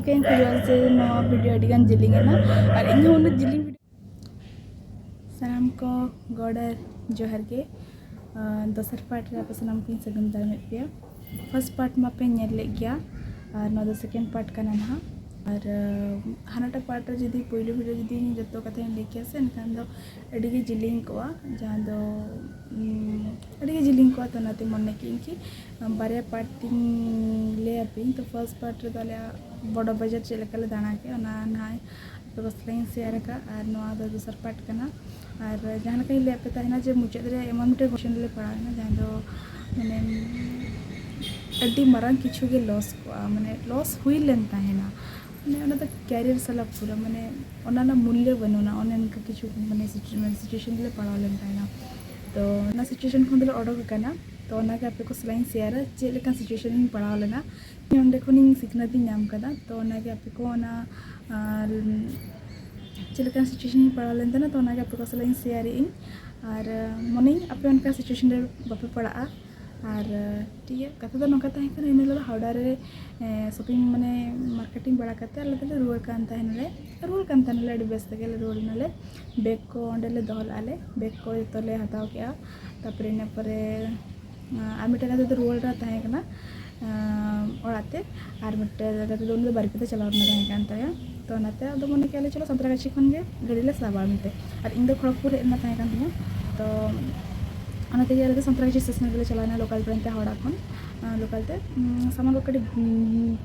ᱱᱤᱝᱠᱟᱹ ᱤᱧ ᱠᱷᱚᱡᱚᱜᱼᱟ ᱡᱮ ᱱᱚᱣᱟ ᱵᱷᱤᱰᱤᱭᱳ ᱟᱹᱰᱤᱜᱟᱱ ᱡᱮᱞᱮᱧᱮᱱᱟ ᱟᱨ ᱤᱧᱦᱚᱸ ᱩᱱᱟᱹᱜ ᱡᱮᱞᱮᱧ ᱵᱷᱤᱰᱤᱭᱳ ᱥᱟᱱᱟᱢ ᱠᱚ ᱜᱚᱰ ᱡᱚᱦᱟᱨ ᱜᱮ ᱫᱚᱥᱟᱨ ᱯᱟर्ट ᱨᱮ ᱟᱯᱮ ᱥᱟᱱᱟम ᱠᱚᱧ ᱥᱟᱹᱜᱩᱱ ᱫᱟᱨᱟᱢᱮᱫ ᱯᱮᱭᱟ फर्स्ट पार्ट मापे ñᱮᱞ ᱞᱮᱫ ᱜᱮᱭᱟ और नोदा सेकेंड पार्ट का नाम है और हानाटा पार्ट रे जदी पहले वीडियो जदी जतो कथा लई किया से एनखान दो अडी गे जिलिंग कोआ जहां दो अडी गे जिलिंग कोआ तो नाते मन कि बारे पार्ट तीन ले अपी तो फर्स्ट पार्ट रे दाले बड़ बजट चलेकले दाना के ना ना तो बसलाइन शेयर का और नोआ दो दूसर पार्ट कना और जहां कहीं ले पे ताना जे मुचे रे एमन मिटे क्वेश्चन ले पड़ा ना जहां दो माने अड्डी मारांग किछु गे लॉस को माने लॉस हुई लेन ताहेना माने ओना तो कैरियर सला पूरा माने ओना ना मूल्य बनोना ओने का किछु माने सिचुएशन ले पड़ा लेन ताहेना तो ना सिचुएशन खन दले ऑर्डर करना तो ओना के आपे को स्लाइन शेयर जे लेका सिचुएशन इन पड़ा लेना ओंडे खनि सिखनाती नाम कदा तो ओना के आपे को ओना जे लेका सिचुएशन इन पड़ा लेन तना तो ओना के आपे को स्लाइन शेयर इन और मने आपे उनका सिचुएशन रे बापे पड़ा और ठीक है कथा तो नौका तहन इन लो हावड़ा रे शॉपिंग माने मार्केटिंग बड़ा करते अल्ले तले रुअर कान तहन ले रुअर कान तहन ले बेस तके ले रुअर नले बैग को ओंडे ले दहल आले बैग को तले हताव के तापर इन परे आमिटा का तो रुअर रा तहन कना ओराते और मिटे जगह तो उन बारिपते चलाव ना तहन कान तया तो नाते अदो मने के ले चलो संतरागाछी खन गे गाड़ी ले साबार मिते और इन दो खड़गपुर ना तहन कान तिया तो अनाते यार संतरागाछी स्टेशन रे चलाना लोकल ट्रेन ते हावड़ा खन लोकल ते सामान को कड़ी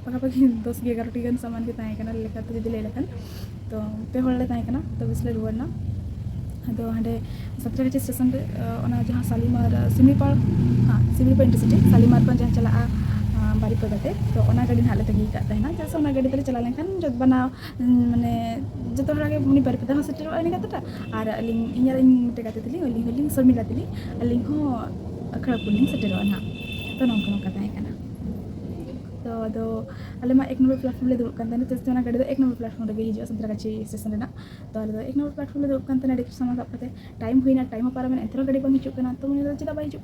पकापकी 10-11 टी गन सामान के ताई कना लेका तो जदी ले लेकन तो पे होले ताई कना तो बिसले रुवरना तो हंडे संतरागाछी स्टेशन रे ओना जहां सालीमार सिमलीपाल सिमलीपाल इंटरसिटी सालीमार खन जहां चला बारिपदाते तो ओना गाड़ी हाले तगी का तहना जैसे ओना गाड़ी तले चला लेखन जब बना माने जतो हरागे मुनि बारिपदा हो सेटर आनी कतटा और अलिंग इᱧ मिटे गाते तली अलिंग शर्मिला तली अलिंग हो खड़गपुर लिंग सेटरना तो नौका नौका ताई कना तो अदो अले मा 1 नंबर प्लेटफॉर्म ले दुड़ कांतने तो ओना गाड़ी दो 1 नंबर प्लेटफॉर्म रे हिजो संतरागाछी स्टेशन रेना तो अले दो 1 नंबर प्लेटफॉर्म ले दुड़ कांतने अडी समय सापते टाइम हुईना टाइम पारा में एंतर गाड़ी बंग हिजो कना तो मुनि चेदा बाई हिजो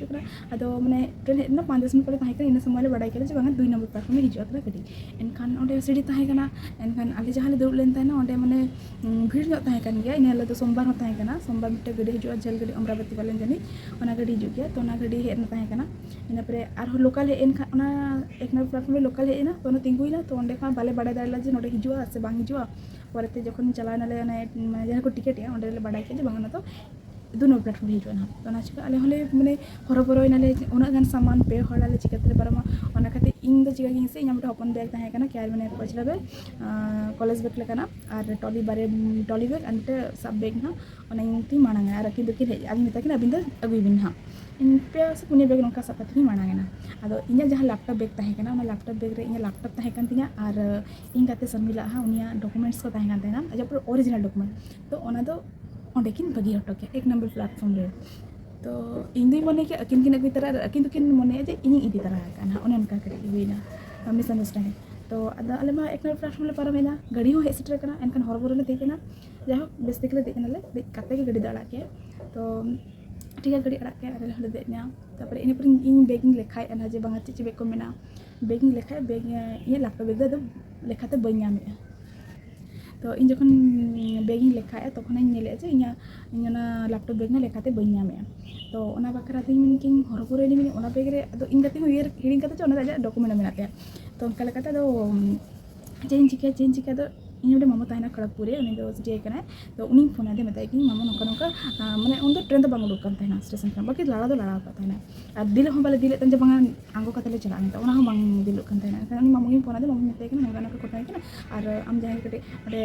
कना अदो माने ट्रेन हेडना 5 मिनट परे ताहे कना इन समय ले बडाई केले जे बांगा 2 नंबर प्लेटफॉर्म हिजो कना गाड़ी एनखान ओंडे सीडी ताहे कना एनखान आले जहां ले दुड़ लेन ताहे ना ओंडे माने भीड़ नो ताहे कन गया इन ले तो सोमवार हो ताहे कना सोमवार मिटे गाड़ी हिजो जल गाड़ी अमरावती वाले जनी ओना गाड़ी हिजो गया तो ओना गाड़ी हेडना ताहे कना इन परे आर लोकल हे एनखान ओना 1 नंबर प्लेटफॉर्म लोकल हेना तो तिंगुइना तो ओंडे खान बाले बड़ा दाला जे नोडे हिजुआ से बांग हिजुआ परते जखन चलाना ले माने जहां को टिकट या ओंडे ले बड़ा के जे बांगना तो दोनों प्लेटफॉर्म हिजुआ ना तो ना चिका अले होले माने हरबरो इनाले उना गान सामान पे हड़ाले चिकते पारमा ओना खाते इन दो चिका गिन से इन हमटा ओपन बैग ताहे कना केयर माने पछला बे कॉलेज बैग लेकना और टॉली बैग अंते सब बैग ना ओना इंती मानांगा और कि दुकी आगे मिता कि अबिंदा अगुइबिन हा इन पे से पुने बैग नोका सपति मानांगा अदो इnya जहां लैपटॉप बैग ताहे कना ओना लैपटॉप बैग रे इnya लैपटॉप ताहे कन तिnya और इन गाते शर्मिला हा उनिया डॉक्यूमेंट्स को ताहे कन तेना जब ओरिजिनल डॉक्यूमेंट तो ओना दो ओंडे किन बगी हटो के 1 नंबर प्लेटफॉर्म रे तो इन दी मने के अकिन किन अगुई तरह अकिन तो किन मने जे इन इदी तरह काना ओने उनका करे हुईना मिसअंडरस्टैंडिंग तो अदा अले मा 1 नंबर प्लेटफॉर्म ले पारमेना गाड़ी हो हेड सेटर कना एनकन हरबरो ले देखना जाहो बेस देखले देखना ले काते के गाड़ी दाड़ा के तो ठीक है गाड़ी अड़ा के अरे हले देना तापर इन पर इन बैगिंग लेखाय अना जे बांगा चे बैग को मेना बैगिंग लेखाय बैग ये लैपटॉप बैग दो लेखाते बन्यामे तो इन जखन बैगिंग लेखाय तखन इन नेले जे इना लैपटॉप बैग ना लेखाते बन्यामे तो ओना बकरा दिन मिनकिंग हरपुर रे मिन ओना बैग रे अदो इन गते हुयर हिडिंग कते ओना जा डॉक्यूमेंट मेनाते तो उनका लेखाते दो चेंज चिका दो इन मामा ताहेना खड़गपुर रे उनी दो सिटी कना तो उनी फोन आदे मताय कि मामा नोका नोका माने उन दो ट्रेन तो बांग उडुक कान ताहेना स्टेशन का बाकी लड़ा तो लड़ा का ताहेना और दिल हो बाले दिल तन जे बांगा आंगो कते ले चला तो ओना हम बांग दिल कान ताहेना खान उनी मामा फोन आदे मामा मताय कि नोका नोका कोटाय कि और आम जहां कटे अरे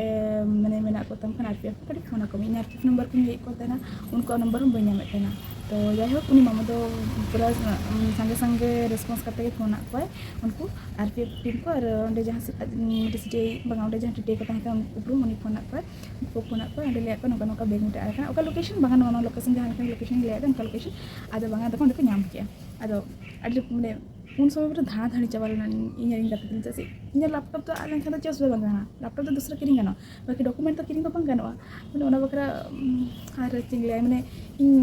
माने मेना को तम खान आरपीएफ कटे फोन को इन आरपीएफ नंबर को ये को ताहेना उनको नंबर हम बन्या मेतना तो जाय हो उनी मामा दो पूरा संगे संगे रिस्पांस करते के फोन आको उनको आरपीएफ टीम को और ओंडे जहां सिटी बांगा ओंडे जहां टिटे को ताहे का ऊपर मनी फोन आको ओंडे ले को नोका नोका बैग मिटा आका ओका लोकेशन बांगा नोना लोकेशन जहां का लोकेशन ले आदन का लोकेशन आदो बांगा तको ओंडे को नाम किया आदो अडि माने उन समय पर धाड़ा धाड़ी चावल इंजीनियरिंग करते जैसे इन लैपटॉप तो आने खाना चेस बांगा लैपटॉप तो दूसरा किरिंग गानो बाकी डॉक्यूमेंट तो किरिंग को बांगा माने ओना बकरा आर चिंगले माने इन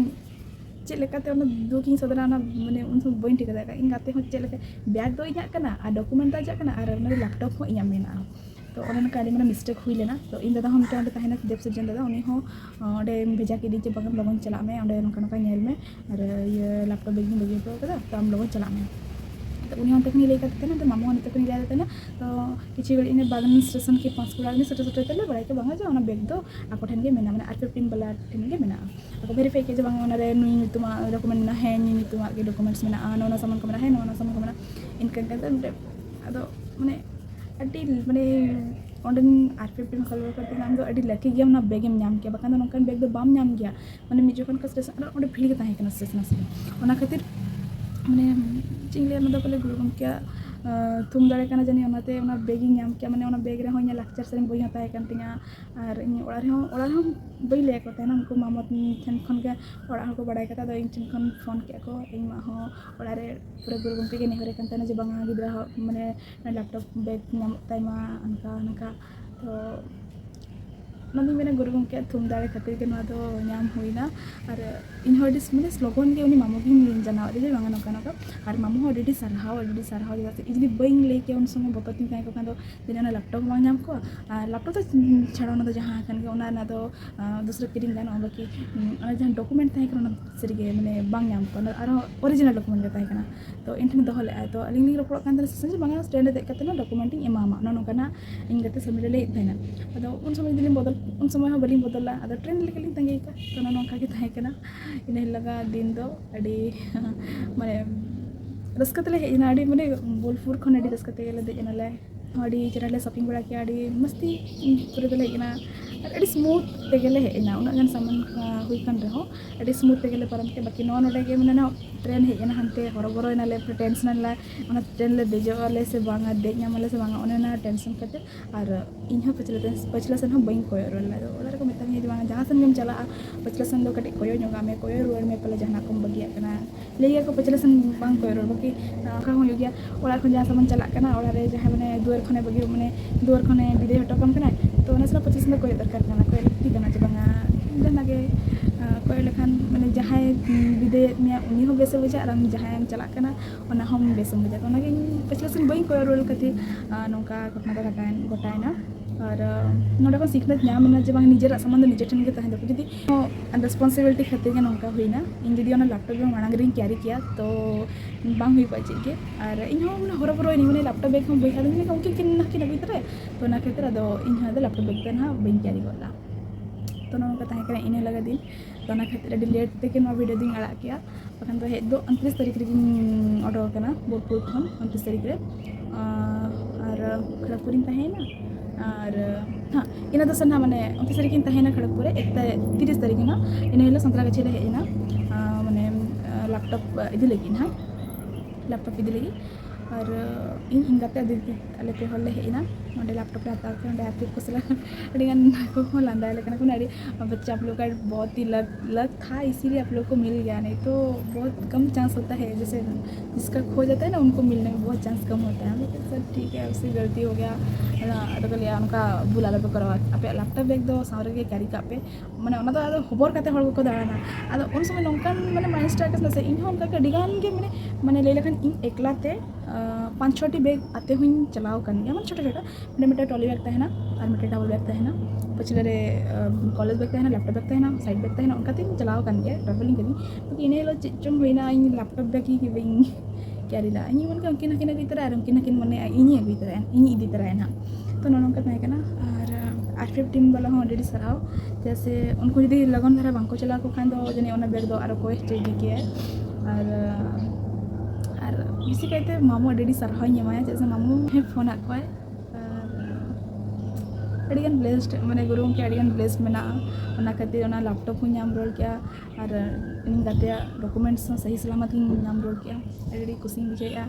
चेक लेकाते उन दुख इन सदरा माने उन समय बइन ठिक दाड़ा इन गाते हो चेक लेका बैग दो इᱧᱟᱜ ᱠᱟᱱᱟ আর डॉक्यूमेंट ᱫᱚ ᱟᱡᱟᱜ ᱠᱟᱱᱟ ᱟᱨ ᱚᱱᱟ ᱞᱮᱯᱴᱚᱯ ᱦᱚᱸ ᱤᱧᱟᱹᱜ ᱢᱮᱱᱟᱜᱼᱟ तो उन्होंने काली मैंने मिस्टेक हुई लेना तो इन दादा हम मिट्टे तहना देव सज्जन दादा उन्हीं हो ऑडे भेजा के दी बागम लगन चला में ऑडे नौका नौका नेल में और ये लैपटॉप बैग में बगी तो हम लगन चला में तो उन्हीं हम तकनी लेकर थे ना तो मामू ने तकनी ले थे ना तो किसी घड़ी इन्हें बागन स्टेशन के पास कुड़ा ने सटे सटे तले बड़ा के बांगा जो उन्हें बैग दो आपको ठन के मेना मैंने R15 वाला ठन के मेना तो वेरीफाई के जो बांगा उन्हें नुई नितुमा डॉक्यूमेंट ना है नुई नितुमा के डॉक्यूमेंट्स मेना नोना सामान को मेना है नोना सामान को मेना इनका कहते अदो मैंने अड्डी मैंने ऑनलाइन R15 खलवा करते नाम दो अड्डी लकी गया ना बैग में नाम किया बकान नौकन बैग दो बाम नाम गया मैंने मिजोखन का स्टेशन और भीड़ के ताहे कना स्टेशन से ओना खातिर मैंने चिंगले ना बोले गुरु गम क्या तुम दाड़े कना जानी ओनाते ओना बैग नाम किया मैंने ओना बैग रे होइना लेक्चर से बई हता है कंटिया और इन ओड़ा रे बई ले को ताना उनको मामत ठन खन के ओड़ा को बड़ाई कता दो इन खन फोन किया को इन मा हो ओड़ा रे पूरा गुरु गम के नेहरे कंतना जे बांगा गिदरा माने लैपटॉप बैग नाम ताइमा अनका तो नदी मैंने गुरु गमके थुम दाड़े खातिर के ना तो नाम हुईना और इन हडिस मैंने स्लोगन के उनी मामू की जाना जे बांगा नौका नौका और मामू हो ऑलरेडी सरहाव जैसे इजली बइन लेके उन समय बतती ताई को कांदो जे ना लैपटॉप बांग नाम को लैपटॉप तो छाड़ा ना तो जहां कन के ओना ना तो दूसरे किरिंग गाना बाकी ओना जहां डॉक्यूमेंट ताई करना सरीगे माने बांग नाम को और ओरिजिनल डॉक्यूमेंट के ताई करना तो इनठन दो ले तो अलिंग रोपड़ कान से बांगा स्टैंड दे कते ना डॉक्यूमेंट एमामा नौका ना इन गते समय ले ताइना अदो उन समय दिली बदल उन समय हाँ बलिंग बदला अद ट्रेन लेकिन तंगे तो नौका के तहकना इन लगा दिन दो अड़ी माने रस्कतले हेना अड़ी माने बोलपुर खन अड़ी रस्कते ले देजनाले अड़ी चराले शॉपिंग बड़ा के अड़ी मस्ती पूरे दले हेना अड़ी स्मूथ तेगेले हेना उना गन सामान हुई कन रहो अड़ी स्मूथ तेगेले परम के बाकी नॉन ओडे के माने ना ट्रेन हेना हनते हरबरो नाले टेंशन ला उना ट्रेन ले देजोले से बांगा देज नामले से बांगा ओना टेंशन करते और इन हो पछला सन हम बइन कोय रोला ओला रे को मिता हे बांगा जहां सन गेम चला पछला सन दो कटे कोयो जोगा में कोयो रुआर में पले जहां को बगिया कना लेया को पछला सन बांग कोय रो बाकी का हो गया ओला खन जहां सामान चला कना ओला रे जहां माने दुआर खने बगी माने दुआर खने बिदे हटो कम कना तो ओना से पछला सन कोय दरकार कना कोय लक्ति कना जे बांगा जहां के कोय लेखान माने जहां बिदे में उनी हो बेसे बुझा और जहां चला कना ओना हम बेसे बुझा ओना के पछला सन बइन कोय रोल कथि नौका घटना तो घटायना और नोडे को सीखना नामना जे बांग निजेरा सामान निजे ठन के तहन जदी रेस्पॉन्सिबिलिटी खातिर के नौका हुईना इन जदी ओना लैपटॉप में मांग रिंग कैरी किया तो बांग हुई पाचे के और इन हो माने हरो बरो नहीं लैपटॉप बैग हम बैठा देने उनके किन ना कि नबी तरह तो ना खातिर अदो इन हा लैपटॉप बैग ना बइन कैरी गोला तो नौका तहन के इन लगा दिन तो ना खातिर अडी लेट तक नो वीडियो दिन अड़ा किया बखन तो हेड दो 29 तारीख रे ऑर्डर करना बोलपुर खन 29 तारीख रे और खड़गपुर तहना और हाँ इन दस ना माने 29 तारीख तहना खड़गपुर 30 तारीख ना इन हिलो संतरागाछी ले हेना माने लैपटॉप इदी लगी हाँ लैपटॉप इदी लगी और इन गाते अले पे हल हेना नोडे लैपटॉप रे हता के नोडे आते कुसला अड़ीगन को लांदा लेकिन को अड़ी बच्चा आप लोग का बहुत ही लक था इसीलिए आप लोग को मिल गया नहीं तो बहुत कम चांस होता है जैसे जिसका खो जाता है ना उनको मिलने में बहुत चांस कम होता है लेकिन सर ठीक है उससे गलती हो गया तो लिया उनका बुला पे करवा आप लैपटॉप बैग दो सारे के कैरी का पे माने ओना तो खबर काते हड़ को दाना अद उन समय नौकान माने माइंड से इन उनका अड़ीगान के माने ले लेखन इन एकलाते 5-6 बैग आते हुई चलाव कर मन छोटा छोटा मैंने मिट्टे ट्रॉली बैग तहना और मिट्टे डबल बैग तहना पछले रे कॉलेज बैग तहना लैपटॉप बैग तहना साइड बैग तहना उनका तीन चलाव कर ट्रैवलिंग करी तो इन चुम हुईना इन लैपटॉप बैग की बी कैरी ला इन मन उनकिन हकिन अगी तरह उनकिन मैंने इन अगी तरह इन इदी तरह ना तो नौका तहकना और R15 वाला हो ऑलरेडी सराव जैसे उनको यदि लगन धारा बांको चला को खान दो जने ओना बैग दो और को स्टेज किया और इसी कहते मामू अडी सरहा माया जैसे मामू है फोन आकोय अड़ीगन ब्लेस्ड माने गुरु के अड़ीगन ब्लेस्ड मेना ओना खातिर ओना लैपटॉप को नाम रोल किया और इन गाते डॉक्यूमेंट्स सही सलामत नाम रोल किया अड़ी खुशी बुझाया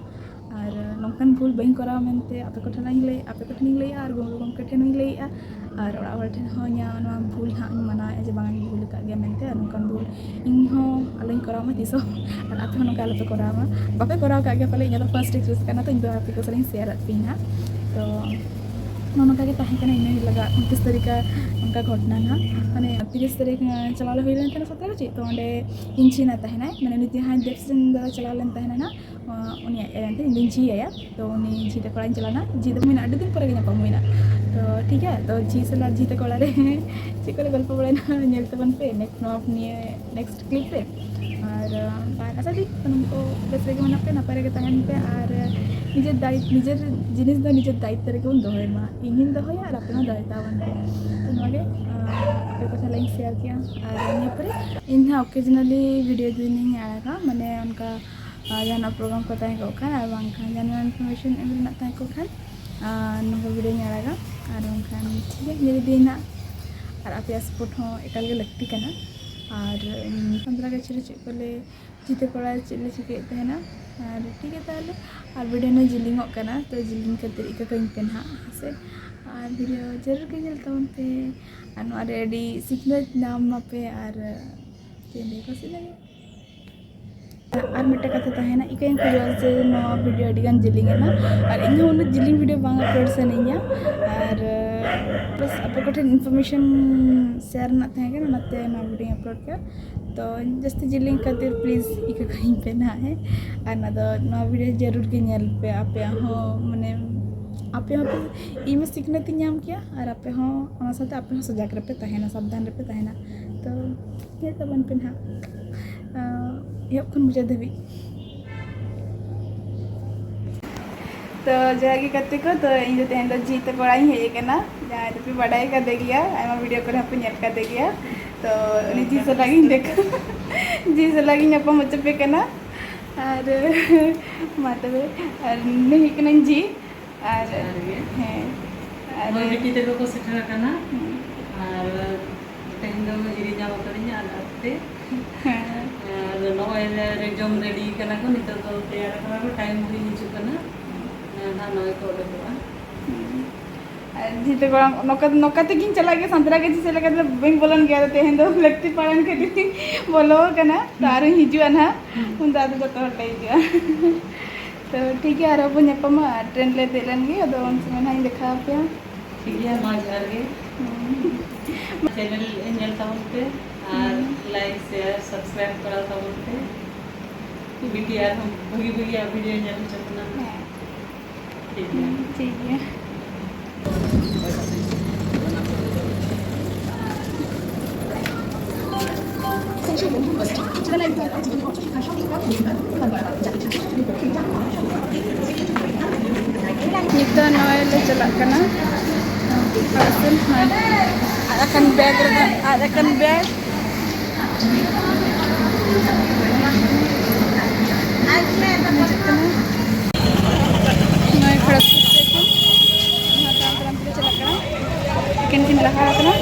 और नौकान भूल बही करा मनते आपे को ठन ले आपे को ठन ले और गुरु गमके ठन ले और ओड़ा ओड़ा ठन हो न्या भूल हाँ मना जे बांग भूल का गया मनते नौकान भूल इन हो अलग करा मा तिसो और आपे नौका अलग करा मा बापे करा का गया पहले इन फर्स्ट एक्सपीरियंस करना तो इन दो आपे को सलिंग शेयर अपिना तो नौका के तहें कना इन लगा 29 तारीख का उनका घटना ना माने 30 तारीख चला हुई लेन थे सतरा ची तो अंडे इंची ना तहेना माने निति हां देवसन दादा चला लेन तहेना ना उनी एंते इंची आया तो उनी जी ते कोड़ा चलाना जी तो मिना अड्डी दिन पर गे ना तो ठीक है तो जी सला जी ते कोड़ा रे ची को गल्प पड़े ना नेल तबन पे नेक्स्ट क्लिप पे और बार ऐसा दी उनको बेस रे मना पे नपारे के तहन पे और निजे दायित्व निजे जिनिस दो निजे दायित्व रे बन दोहय मा इनिन दोहया और अपना दायित्व बन तो नोगे पे कथा लाइन शेयर किया और निया परे इन ओकेजनली वीडियो जुनिंग आएगा माने उनका जाना प्रोग्राम को तय को खान और बांखान जाना इन्फॉर्मेशन एमना तय को खान नंबर वीडियो आएगा और बांखान ठीक है मेरे दिन और आप सपोर्ट हो एकाल गे लगती करना और 15 गच्छे चे बोले जीते कोड़ा चले चिके तहना और ठीक है ताले और वीडियो ने जिलिंग करना तो जिलिंग करते इका कहीं पे ना से और वीडियो जरूर के चलता हूं पे और रेडी सीखने नाम पे और चेंज को से लगे और मिट्टा कथा तहना इका इन को से नो वीडियो अडिगान जिलिंग ना और इन उन जिलिंग वीडियो बांग अपलोड से नहीं और बस आप इन्फॉर्मेशन शेयर ना थे नाते ना वीडियो अपलोड किया तो जस्ती जिलिंग खातिर प्लीज़ इका कहीं पे ना है और ना तो ना वीडियो जरूर के नेल पे आपे हो माने आपे हो इमे सीखने ती नाम किया और आपे हो ओना साथे आपे हो सजाग रे पे तहेना सावधान रे पे तहेना तो ये तबन पे ना ये खन मुझे देवी तो जहागी करते को तो इन जो तेन जी तो कोड़ा ही है के ना जहां तो बड़ाई कर दे गया आमा वीडियो करे अपन नेट कर दे गया तो उनी जी से लगी देखो जी से लगी अपन मच पे करना और मातबे और नहीं कना जी और है और बेटी ते को सेठरा करना और तेन दो जिरी जाम करिnya आते नॉय रे जम रेडी करना को नितो तो तैयार करना को टाइम हुई हिजु करना ना नॉय को लगवा जीते को नौका ते किन चला गया संतरा के से लगा बैंक बोलन गया तो तेहन दो लगती पालन के बोलो करना तार हिजु ना उन दादू तो हटाई गया तो ठीक है और अपन नेपमा ट्रेन ले देलन गे तो उन समय ना देखा पे ठीक है मां जार गे चैनल नेल ताउन पे और लाइक शेयर सब्सक्राइब करा ताउन पे वीडियो हम भगी वीडियो नेल चलना ठीक है kita noel celak kena akan bag Kin lahar kena